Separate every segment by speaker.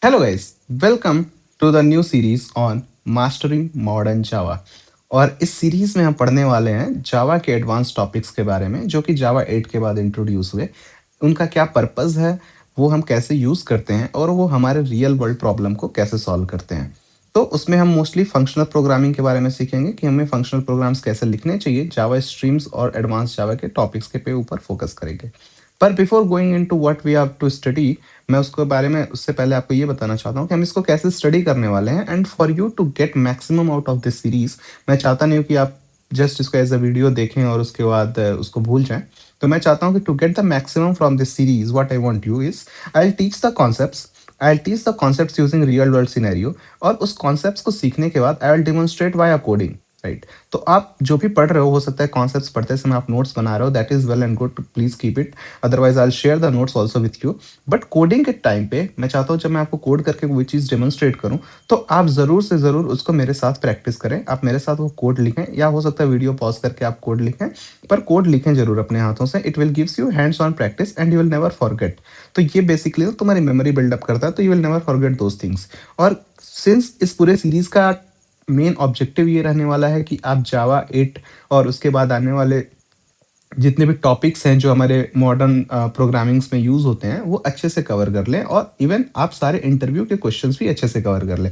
Speaker 1: Hello guys, welcome to the new series on mastering modern Java. और इस series में हम पढ़ने वाले हैं जावा के एडवांस टॉपिक्स के बारे में जो कि जावा 8 के बाद इंट्रोड्यूस हुए। उनका क्या पर्पस है, वो हम कैसे यूज़ करते हैं और वो हमारे रियल वर्ल्ड प्रॉब्लम को कैसे सॉल्व करते हैं। तो उसमें हम मोस्टली फंक्शनल प्रोग्रामिंग के बारे में सीखेंगे कि हमें फंक्शनल प्रोग्राम्स कैसे लिखने चाहिए, जावा स्ट्रीम्स और एडवांस जावा के टॉपिक्स के पे ऊपर फोकस करेंगे। पर before going into what we have to study, मैं उसके बारे में उससे पहले आपको ये बताना चाहता हूँ कि हम इसको कैसे स्टडी करने वाले हैं। And for you to get maximum out of this series, मैं चाहता नहीं हूँ कि आप जस्ट इसको एज अ वीडियो देखें और उसके बाद उसको भूल जाएं। तो मैं चाहता हूँ कि to get the maximum from this series, what I want you is I will teach the concepts using real world scenario. और उस कॉन्सेप्ट्स को सीखने के बाद I will demonstrate via coding. Right, तो आप जो भी पढ़ रहे हो सकता है कॉन्सेप्ट्स पढ़ते समय आप नोट्स बना रहे हो, that is well and good, please keep it. Otherwise I will share the notes also with you. But coding के टाइम पे मैं चाहता हूँ जब मैं आपको कोड करके कोई चीज़ डेमोन्स्ट्रेट करूँ, तो आप ज़रूर से ज़रूर उसको मेरे साथ प्रैक्टिस करें। आप मेरे साथ वो कोड लिखें, या हो सकता है वीडियो पॉज करके आप कोड लिखें, पर कोड लिखें ज़रूर अपने हाथों से। It will gives you hands on practice and you will never forget. तो ये बेसिकली तुम्हारी मेमोरी बिल्डअप करता है, तो you will never forget those things. और सिंस इस पूरे सीरीज का मेन ऑब्जेक्टिव ये रहने वाला है कि आप जावा 8 और उसके बाद आने वाले जितने भी टॉपिक्स हैं जो हमारे मॉडर्न प्रोग्रामिंग्स में यूज़ होते हैं वो अच्छे से कवर कर लें, और इवन आप सारे इंटरव्यू के क्वेश्चंस भी अच्छे से कवर कर लें।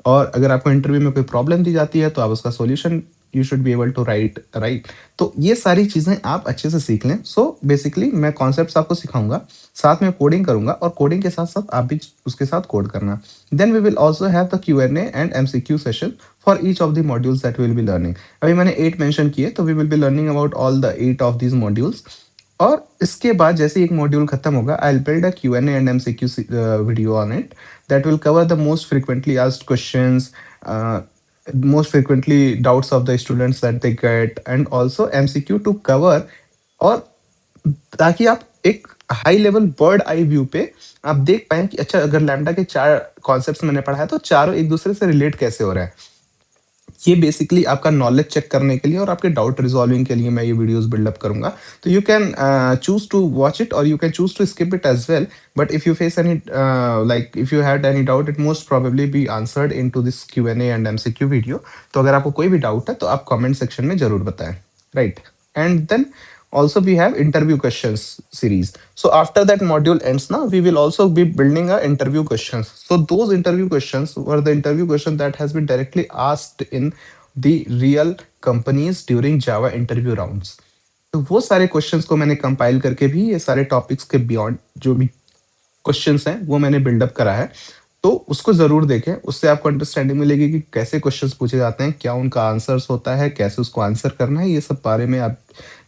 Speaker 1: और अगर आपको इंटरव्यू में कोई प्रॉब्लम दी जाती है तो आप उसका solution you should be able to write. तो ये सारी चीज़ें आप अच्छे से सीख लें। सो बेसिकली मैं कॉन्सेप्ट्स आपको सिखाऊंगा, साथ में कोडिंग करूंगा, और कोडिंग के साथ साथ आप भी उसके साथ कोड करना। Then we will also have the Q&A and MCQ session for each of the modules that will be learning. अभी मैंने 8 मेंशन किए, तो we will be learning about all the 8 of these modules. और इसके बाद जैसे ही एक मॉड्यूल खत्म होगा, I will build a Q&A and MCQ video on it that will cover the most frequently asked questions, uh, most frequently doubts of the students that they get, and also MCQ to cover। और ताकि आप एक high level bird eye view पे आप देख पाएँ कि अच्छा, अगर लैम्डा के 4 कॉन्सेप्ट्स मैंने पढ़ा है तो चारों एक दूसरे से रिलेट कैसे हो रहा है। ये बेसिकली आपका नॉलेज चेक करने के लिए और आपके डाउट रिजॉल्विंग के लिए मैं ये वीडियोस बिल्डअप करूंगा। तो you can choose to watch it और you can choose to skip it as well. But if you face any like if you had any doubt, it most probably be answered into this Q&A and MCQ video. तो अगर आपको कोई भी doubt है तो आप comment section में जरूर बताएं। Right, and then also we have interview questions series. So after that module ends now, we will also be building a interview questions. So those interview questions were the interview question that has been directly asked in the real companies during Java interview rounds. तो वो सारे questions को मैंने compile करके भी ये सारे topics के बियॉन्ड जो भी क्वेश्चंस हैं वो मैंने बिल्डअप करा है। तो उसको ज़रूर देखें, उससे आपको अंडरस्टैंडिंग मिलेगी कि कैसे क्वेश्चंस पूछे जाते हैं, क्या उनका आंसर्स होता है, कैसे उसको आंसर करना है, ये सब बारे में आप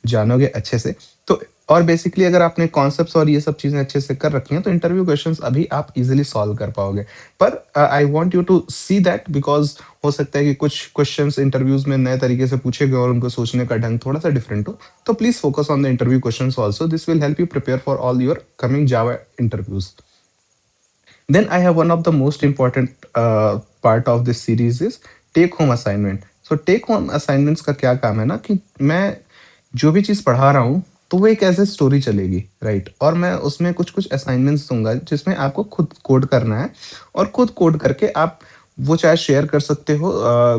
Speaker 1: जानोगे अच्छे से। तो और बेसिकली अगर आपने कॉन्सेप्ट्स और ये सब चीज़ें अच्छे से कर रखी हैं तो इंटरव्यू क्वेश्चंस अभी आप इजीली सॉल्व कर पाओगे। पर I want you to see that, because हो सकता है कि कुछ क्वेश्चंस इंटरव्यूज़ में नए तरीके से पूछे गए और उनको सोचने का ढंग थोड़ा-सा डिफरेंट हो। तो please focus on the interview questions also, this will help you prepare for all your coming Java interviews. Then I have one of the most important part of this series is take home assignment. So take home assignments का क्या काम है ना कि मैं जो भी चीज़ पढ़ा रहा हूँ तो वो एक ऐसे स्टोरी चलेगी, राइट। और मैं उसमें कुछ कुछ असाइनमेंट्स दूंगा जिसमें आपको खुद कोड करना है। और खुद कोड करके आप वो चाहे शेयर कर सकते हो,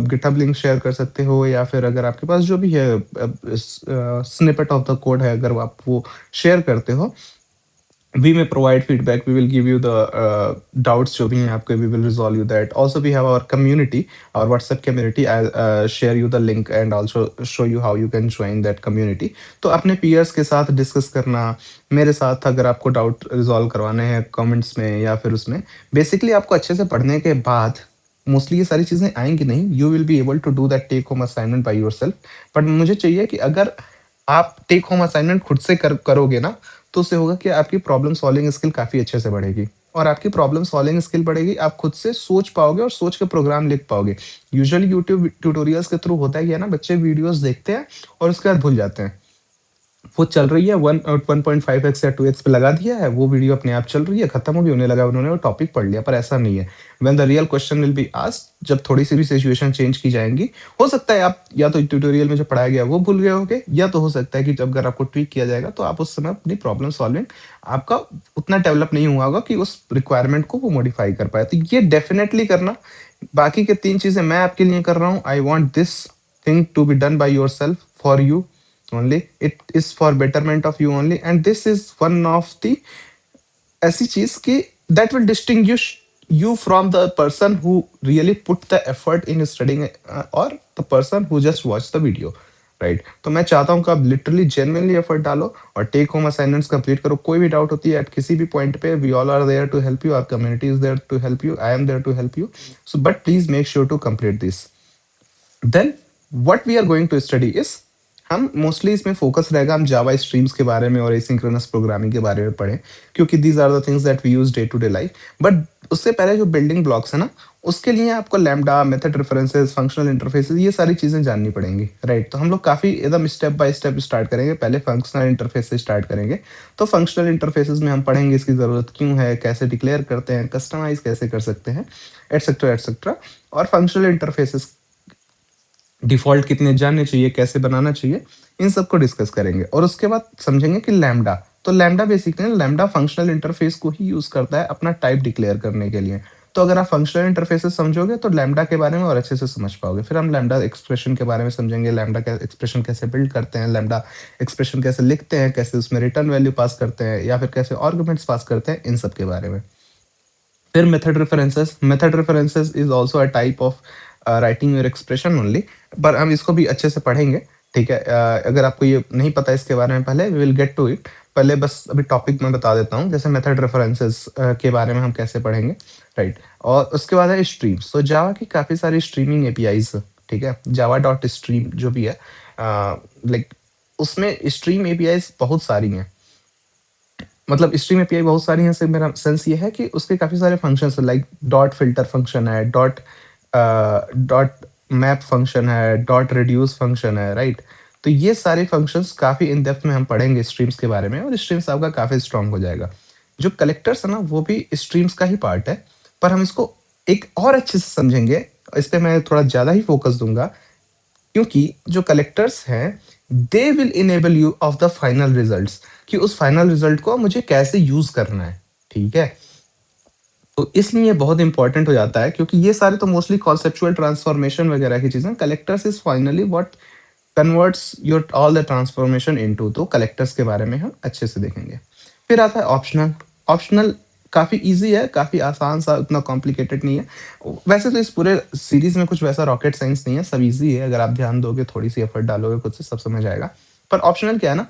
Speaker 1: गिटहब लिंक शेयर कर सकते हो, या फिर अगर आपके पास जो भी है स्निपेट ऑफ द कोड है अगर आप वो शेयर करते हो, we may provide feedback, we will give you the doubts जो भी हैं आपके, we will resolve you that. Also we have our community, our WhatsApp community. I'll share you the link and also show you how you can join that community. तो अपने peers के साथ discuss करना, मेरे साथ अगर आपको डाउट रिजॉल्व करवाने हैं कमेंट्स में या फिर उसमें, बेसिकली आपको अच्छे से पढ़ने के बाद मोस्टली ये सारी चीज़ें आएंगी नहीं, you will be able to do that take home assignment by yourself. But मुझे चाहिए कि अगर आप टेक होम असाइनमेंट खुद से करोगे ना, तो उससे होगा कि आपकी प्रॉब्लम सॉल्विंग स्किल काफ़ी अच्छे से बढ़ेगी। और आपकी प्रॉब्लम सॉल्विंग स्किल बढ़ेगी, आप खुद से सोच पाओगे और सोच के प्रोग्राम लिख पाओगे। यूजुअली यूट्यूब ट्यूटोरियल्स के थ्रू होता है क्या है ना, बच्चे वीडियोज़ देखते हैं और उसके बाद भूल जाते हैं। वो चल रही है 1.5x या 2x पे लगा दिया है, वो वीडियो अपने आप चल रही है, खत्म हो गई, उन्हें लगा उन्होंने वो टॉपिक पढ़ लिया, पर ऐसा नहीं है। When the real question will be asked, जब थोड़ी-सी भी सिचुएशन चेंज की जाएँगी, हो सकता है आप या तो ट्यूटोरियल में जो पढ़ाया गया है वो भूल गए होंगे, या तो हो सकता है कि जब अगर आपको ट्वीक किया जाएगा तो आप उस समय अपनी प्रॉब्लम सॉल्विंग आपका उतना डेवलप नहीं हुआ होगा कि उस रिक्वायरमेंट को वो मॉडिफाई कर पाए। तो ये डेफिनिटली करना, बाकी के 3 चीज़ें मैं आपके लिए कर रहा हूँ। I want this thing to be done by yourself for you only, it is for betterment of you only, and this is one of the ऐसी चीज कि that will distinguish you from the person who really put the effort in studying, or the person who just watched the video, right तो मैं चाहता हूँ कि आप literally genuinely effort डालो और टेक होम असाइनमेंट्स कंप्लीट करो। कोई भी डाउट होती है एट किसी भी पॉइंट पे, we all are there to help you, our community is there to help you, I am there to help you, so but please make sure to complete this. Then what we are going to study is, हम mostly इसमें focus रहेगा, हम जावा streams के बारे में और asynchronous programming के बारे में पढ़ें, क्योंकि these are the things that we use day to day life. But उससे पहले जो बिल्डिंग ब्लॉक्स है ना, उसके लिए आपको lambda, method references, functional interfaces, ये सारी चीजें जाननी पड़ेंगी, राइट। तो हम लोग काफी एकदम स्टेप बाय स्टेप स्टार्ट करेंगे। पहले फंक्शनल इंटरफेस से स्टार्ट करेंगे। तो फंक्शनल इंटरफेसेस में हम पढ़ेंगे इसकी जरूरत क्यों है, कैसे डिक्लेयर करते हैं, कस्टमाइज कैसे कर सकते हैं, एटसेट्रा एटसेट्रा। और फंक्शनल इंटरफेसेस डिफ़ॉल्ट कितने जानने चाहिए, कैसे बनाना चाहिए, इन सब को डिस्कस करेंगे। और उसके बाद समझेंगे कि लैम्बडा, तो lambda basically lambda functional interface को ही यूज़ करता है अपना टाइप डिक्लेयर करने के लिए। तो अगर आप फंक्शनल इंटरफेसेस समझोगे तो लैम्बडा के बारे में और अच्छे से समझ पाओगे। फिर हम लैम्बडा एक्सप्रेशन के बारे में समझेंगे, लैम्बडा का एक्सप्रेशन कैसे बिल्ड करते हैं, लैम्बडा एक्सप्रेशन कैसे लिखते हैं, कैसे उसमें रिटर्न वैल्यू पास करते हैं या फिर कैसे आर्गुमेंट्स पास करते हैं, इन सब के बारे में। फिर method references is also a type of writing your expression only, पर हम इसको भी अच्छे से पढ़ेंगे, ठीक है। अगर आपको ये नहीं पता इसके बारे में, पहले we will get to it. पहले बस अभी टॉपिक मैं बता देता हूँ, जैसे मेथड रेफरेंसेस के बारे में हम कैसे पढ़ेंगे, राइट। और उसके बाद है स्ट्रीम्स। तो जावा की काफ़ी सारी स्ट्रीमिंग एपीआईज, ठीक है, जावा डॉट स्ट्रीम जो भी है, लाइक उसमें स्ट्रीम एपीआईज बहुत सारी हैं। मतलब स्ट्रीम एपीआई बहुत सारी हैं, से मेरा सेंस ये है कि उसके काफ़ी सारे फंक्शंस हैं, लाइक डॉट फिल्टर फंक्शन है, डॉट मैप फंक्शन है, डॉट रिड्यूस फंक्शन है, राइट। तो ये सारे फंक्शंस काफ़ी इन डेप्थ में हम पढ़ेंगे स्ट्रीम्स के बारे में, और स्ट्रीम्स आपका काफ़ी स्ट्रांग हो जाएगा। जो कलेक्टर्स है ना, वो भी स्ट्रीम्स का ही पार्ट है, पर हम इसको एक और अच्छे से समझेंगे। इस पे मैं थोड़ा ज़्यादा ही फोकस दूंगा, क्योंकि जो कलेक्टर्स हैं, they will enable you of the final results, कि उस फाइनल रिजल्ट को मुझे कैसे यूज करना है, ठीक है। तो इसलिए बहुत इंपॉर्टेंट हो जाता है, क्योंकि ये सारे तो मोस्टली कॉन्सेप्चुअल ट्रांसफॉर्मेशन वगैरह की चीजें, collectors is finally what converts your all the transformation into. तो कलेक्टर्स के बारे में हम अच्छे से देखेंगे। फिर आता है ऑप्शनल। ऑप्शनल काफी इजी है, काफी आसान सा, उतना कॉम्प्लिकेटेड नहीं है। वैसे तो इस पूरे सीरीज में कुछ वैसा रॉकेट साइंस नहीं है, सब इजी है, अगर आप ध्यान दोगे, थोड़ी सी एफर्ट डालोगे खुद से, सब समझ आएगा। पर ऑप्शनल क्या है ना,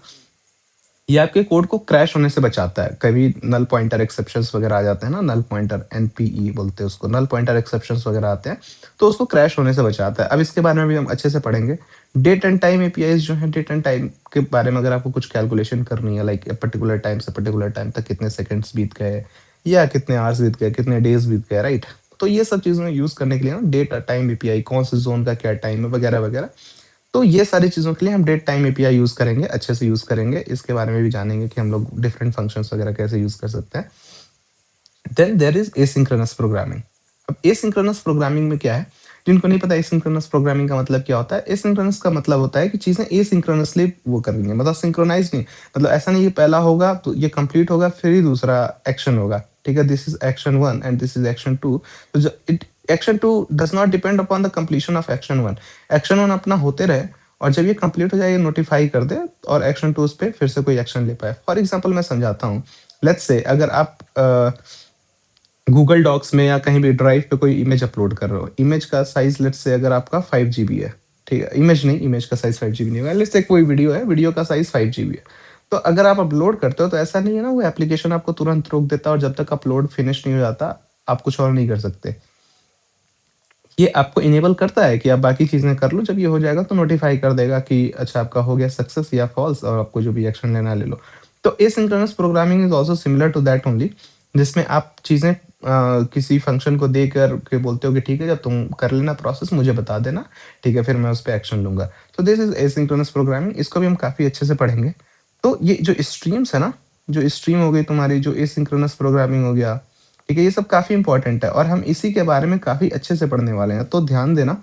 Speaker 1: ये आपके कोड को क्रैश होने से बचाता है। कभी नल पॉइंटर एक्सेप्शंस वगैरह आ जाते हैं ना, नल पॉइंटर एनपीई बोलते हैं उसको, नल पॉइंटर एक्सेप्शंस वगैरह आते हैं, तो उसको क्रैश होने से बचाता है। अब इसके बारे में भी हम अच्छे से पढ़ेंगे। डेट एंड टाइम एपीआईज जो है, डेट एंड टाइम के बारे में अगर आपको कुछ कैलकुलेशन करनी है, लाइक पर्टिकुलर टाइम से पर्टिकुलर टाइम तक कितने सेकंड्स बीत गए, या कितने आवर्स बीत गए, कितने डेज बीत गए, राइट। तो ये सब चीज़ें यूज करने के लिए ना, डेट टाइम एपीआई, कौन से जोन का क्या टाइम है, वगैरह वगैरह। तो ये सारी चीज़ों के लिए हम डेट टाइम एपीआई यूज़ करेंगे, अच्छे से यूज़ करेंगे। इसके बारे में भी जानेंगे कि हम लोग डिफरेंट फंक्शंस वगैरह कैसे यूज़ कर सकते हैं। Then there is asynchronous programming. अब एसिंक्रोनस प्रोग्रामिंग में क्या है, जिनको नहीं पता एसिंक्रोनस प्रोग्रामिंग का मतलब क्या होता है, एसिंक्रोनस का मतलब होता है कि चीज़ें एसिंक्रोनसली वो कर रही हैं, मतलब सिंक्रोनाइज नहीं। मतलब ऐसा नहीं, ये पहला होगा तो ये कंप्लीट होगा, फिर ही दूसरा एक्शन होगा, ठीक है। This is action one and this is action two. तो जो it action two does not depend upon the completion of action one. Action one अपना होते रहे, और जब ये कंप्लीट हो जाए, ये नोटिफाई कर दे, और एक्शन टू उस पर फिर से कोई एक्शन ले पाए। फॉर एग्जाम्पल मैं समझाता हूँ। लेट्स से अगर आप गूगल डॉक्स में या कहीं भी ड्राइव पे कोई इमेज अपलोड कर रहे हो, इमेज का साइज लेट्स से अगर आपका 5 GB है, ठीक है, इमेज नहीं, इमेज का साइज 5 GB नहीं होगा, लेट्स से कोई वीडियो है, वीडियो का साइज 5 GB है। तो अगर आप अपलोड करते हो, तो ऐसा नहीं है ना, वो एप्लीकेशन आपको तुरंत रोक देता है, और जब तक अपलोड फिनिश नहीं हो जाता, आप कुछ और नहीं कर सकते। ये आपको इनेबल करता है कि आप बाकी चीजें कर लो, जब ये हो जाएगा तो नोटिफाई कर देगा कि अच्छा आपका हो गया सक्सेस या फॉल्स, और आपको जो भी एक्शन लेना है ले लो। तो asynchronous programming is also similar to that only, जिसमें आप चीजें किसी फंक्शन को देकर के बोलते हो कि ठीक है, जब तुम कर लेना प्रोसेस, मुझे बता देना, ठीक है, फिर मैं उस पर एक्शन लूंगा। तो दिस इज एसिंक्रोनस प्रोग्रामिंग, इसको भी हम काफी अच्छे से पढ़ेंगे। तो ये जो स्ट्रीम्स है ना, जो स्ट्रीम हो गई तुम्हारी, जो एसिंक्रोनस प्रोग्रामिंग हो गया, ठीक है? ये सब काफ़ी इम्पोर्टेंट है और हम इसी के बारे में काफ़ी अच्छे से पढ़ने वाले हैं, तो ध्यान देना।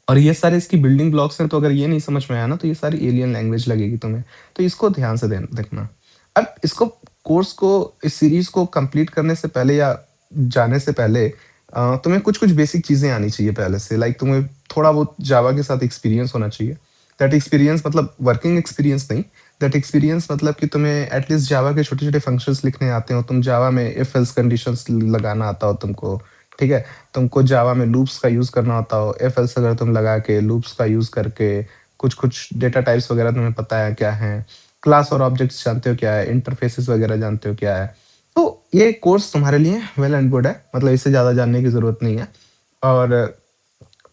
Speaker 1: और ये सारे इसकी बिल्डिंग ब्लॉक्स हैं, तो अगर ये नहीं समझ में आया ना, तो ये सारी एलियन लैंग्वेज लगेगी तुम्हें। तो इसको ध्यान से देखना। अब इसको कोर्स को, इस सीरीज़ को कंप्लीट करने से पहले या जाने से पहले तुम्हें कुछ-कुछ बेसिक चीज़ें आनी चाहिए पहले से। लाइक तुम्हें थोड़ा बहुत जावा के साथ एक्सपीरियंस होना चाहिए। दैट एक्सपीरियंस मतलब वर्किंग एक्सपीरियंस नहीं, दैट एक्सपीरियंस मतलब कि तुम्हें एटलीस्ट जावा के छोटे-छोटे फंक्शंस लिखने आते हो, तुम जावा में इफ एल्स कंडीशंस लगाना आता हो तुमको, ठीक है? तुमको जावा में लूप्स का यूज़ करना आता हो, इफ एल्स अगर तुम लगा के लूप्स का यूज़ करके कुछ-कुछ डेटा टाइप्स वगैरह तुम्हें पता है क्या हैं, क्लास और ऑब्जेक्ट्स जानते हो क्या है, इंटरफेसेस वगैरह जानते हो क्या है। तो ये कोर्स तुम्हारे लिए वेल एंड गुड है, मतलब इससे ज़्यादा जानने की ज़रूरत नहीं है। और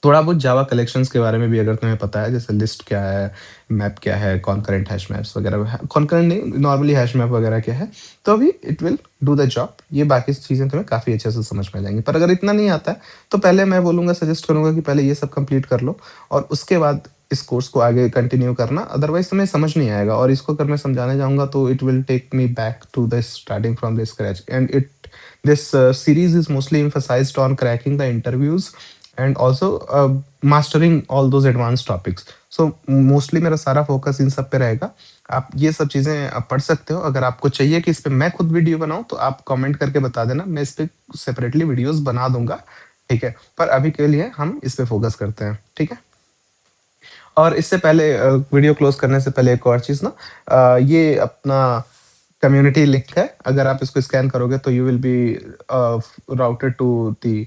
Speaker 1: थोड़ा बहुत जावा कलेक्शंस के बारे में भी अगर तुम्हें पता है, जैसे लिस्ट क्या है, मैप क्या है, कॉन्करेंट हैश मैप्स वगैरह, कॉन्करेंट नहीं, नॉर्मली हैश मैप वगैरह क्या है, तो अभी it will do the job. ये बाकी चीज़ें तुम्हें काफ़ी अच्छे से समझ में आ जाएँगी। पर अगर इतना नहीं आता है, तो पहले मैं बोलूँगा, सजेस्ट करूँगा कि पहले ये सब कंप्लीट कर लो और उसके बाद इस कोर्स को आगे कंटिन्यू करना, अदरवाइज़ तुम्हें समझ नहीं आएगा और इसको अगर मैं समझाने जाऊँगा तो it will take me back to the starting from the scratch and it this series is mostly emphasized on cracking the interviews and also mastering all those advanced topics. So mostly मेरा सारा focus in सब पे रहेगा। आप ये सब चीज़ें पढ़ सकते हो। अगर आपको चाहिए कि इस पे मैं खुद वीडियो बनाऊँ, तो आप कमेंट करके बता देना, मैं इस पे सेपरेटली वीडियोज़ बना दूँगा, ठीक है? पर अभी के लिए हम इस पे फोकस करते हैं, ठीक है? और इससे पहले वीडियो क्लोज़ करने से पहले एक और चीज़ ना, ये अपना कम्युनिटी लिंक है, अगर आप इसको स्कैन करोगे तो you will be routed to the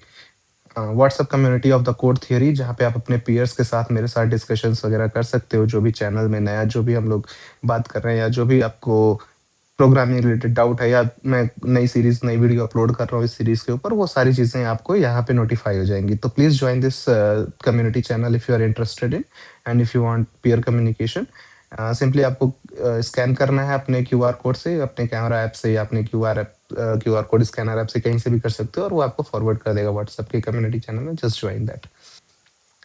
Speaker 1: WhatsApp community of the code theory, जहाँ पे आप अपने पीयर्स के साथ मेरे साथ डिस्कशंस वगैरह कर सकते हो, जो भी चैनल में नया जो भी हम लोग बात कर रहे हैं या जो भी आपको प्रोग्रामिंग रिलेटेड डाउट है या मैं नई सीरीज़, नई वीडियो अपलोड कर रहा हूँ इस सीरीज़ के ऊपर, वो सारी चीज़ें आपको यहाँ पे नोटिफ़ाई हो जाएँगी। तो please join this community channel if you are interested in and if you want peer communication. Simply आपको स्कैन करना है अपने क्यूआर कोड से, अपने कैमरा ऐप से या अपने क्यूआर कोड स्कैनर ऐप से, कहीं से भी कर सकते हो और वो आपको फॉरवर्ड कर देगा व्हाट्सएप के कम्युनिटी चैनल में। Just join that.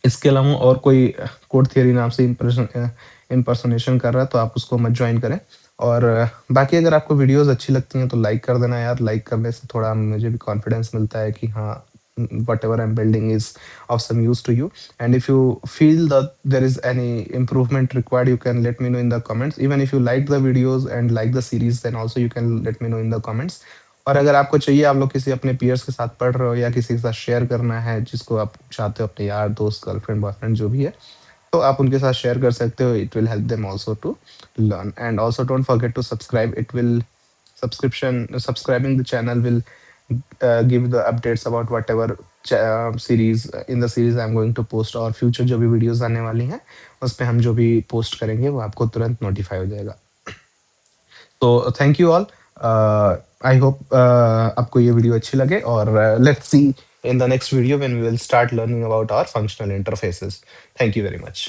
Speaker 1: इसके अलावा और कोई कोड थियरी नाम से इम्पर्सोनेशन कर रहा है, तो आप उसको मत जॉइन करें। और बाकी अगर आपको वीडियोज़ अच्छी लगती हैं तो लाइक कर देना यार, लाइक करने से थोड़ा मुझे भी कॉन्फिडेंस मिलता है कि हाँ, whatever I am building is of some use to you. And if you feel that there is any improvement required, you can let me know in the comments. Even if you like the videos and like the series, then also you can let me know in the comments. और अगर आपको चाहिए, आप लोग किसी अपने peers के साथ पढ़ रहे हो या किसी के साथ शेयर करना है, जिसको आप चाहते हो, अपने यार, दोस्त, गर्लफ्रेंड, बॉयफ्रेंड जो भी है, तो आप उनके साथ शेयर कर सकते हो। It will help them also to learn and also don't forget to subscribe. It will subscription subscribing the channel will give the updates about whatever series in the series I'm going to post और future जो भी videos आने वाली हैं, उस पे हम जो भी पोस्ट करेंगे वो आपको तुरंत नोटिफाई हो जाएगा। तो thank you all. I hope आपको ये वीडियो अच्छी लगे और let's see in the next video when we will start learning about our functional interfaces. Thank you very much.